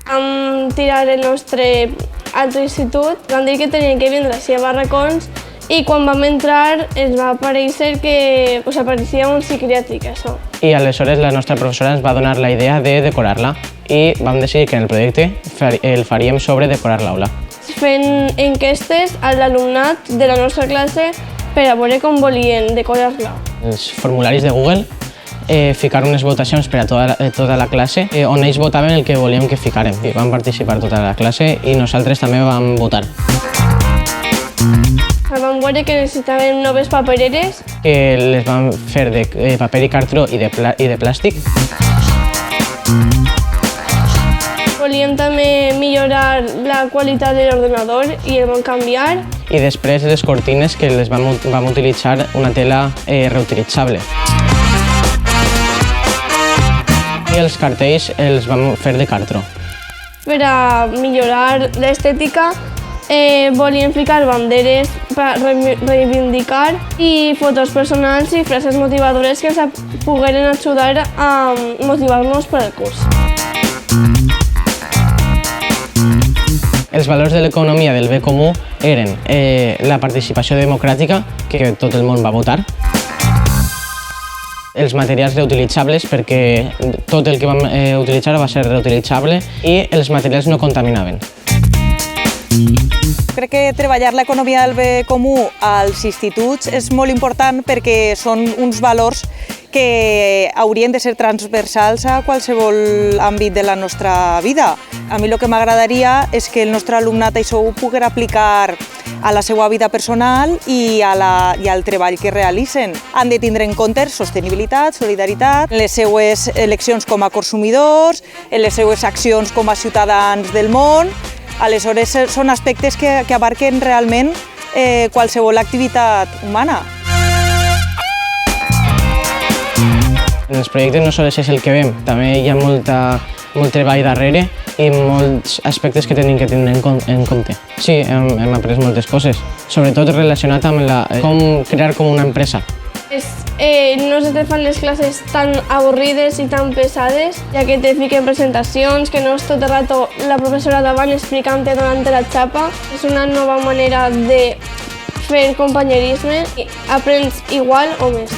Vam tirar el nostre altre institut, vam dir que tenien que vindre així a barracons i quan vam entrar ens va aparèixer que apareixia un psiquiàtric, això. I aleshores la nostra professora ens va donar la idea de decorar-la i vam decidir que en el projecte el faríem sobre decorar l'aula. Fent enquestes a l'alumnat de la nostra classe per a veure com volien decorar-la. Els formularis de Google, ficar unes votacions per a tota la classe on ells votaven el que volíem que ficàrem. I vam participar tota la classe i nosaltres també vam votar. Vam veure que necessitàvem noves papereres. Que les vam fer de paper i cartró i de plàstic. Volíem també millorar la qualitat de l'ordenador i el vam canviar. I després les cortines que les vam utilitzar una tela reutilitzable. I els cartells els vam fer de cartró. Per a millorar l'estètica volíem ficar banderes per reivindicar i fotos personals i frases motivadores que ens pogueren ajudar a motivar-nos per al curs. Els valors de l'economia del bé comú eren la participació democràtica, que tot el món va votar, els materials reutilitzables, perquè tot el que vam utilitzar va ser reutilitzable, i els materials no contaminaven. Crec que treballar l'economia del bé comú als instituts és molt important perquè són uns valors que haurien de ser transversals a qualsevol àmbit de la nostra vida. A mi el que m'agradaria és que el nostre alumnat això ho pugui aplicar a la seva vida personal i al treball que realitzen. Han de tindre en compte sostenibilitat, solidaritat, les seues eleccions com a consumidors, les seues accions com a ciutadans del món. Aleshores, són aspectes que abarquen realment qualsevol activitat humana. En els projectes no sols és el que veiem, també hi ha molt treball darrere i molts aspectes que tenim que tenir en compte. Sí, hem après moltes coses, sobretot relacionat amb com crear com una empresa. No se te fan les classes tan avorrides i tan pesades, ja que te fiquen presentacions, que no és tot el rato la professora davant explicant-te, donant-te la xapa. És una nova manera de fer companyerisme i aprens igual o més.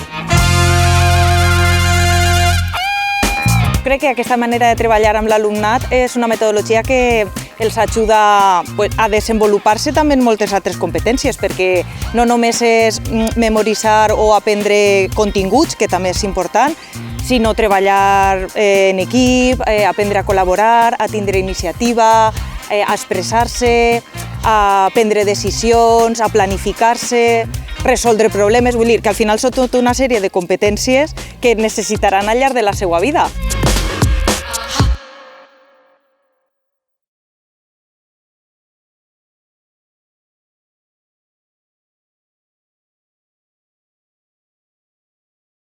Crec que aquesta manera de treballar amb l'alumnat és una metodologia que els ajuda a desenvolupar-se també en moltes altres competències, perquè no només és memoritzar o aprendre continguts, que també és important, sinó treballar en equip, aprendre a col·laborar, a tindre iniciativa, a expressar-se, a prendre decisions, a planificar-se, resoldre problemes. Vull dir que al final són tota una sèrie de competències que necessitaran al llarg de la seva vida.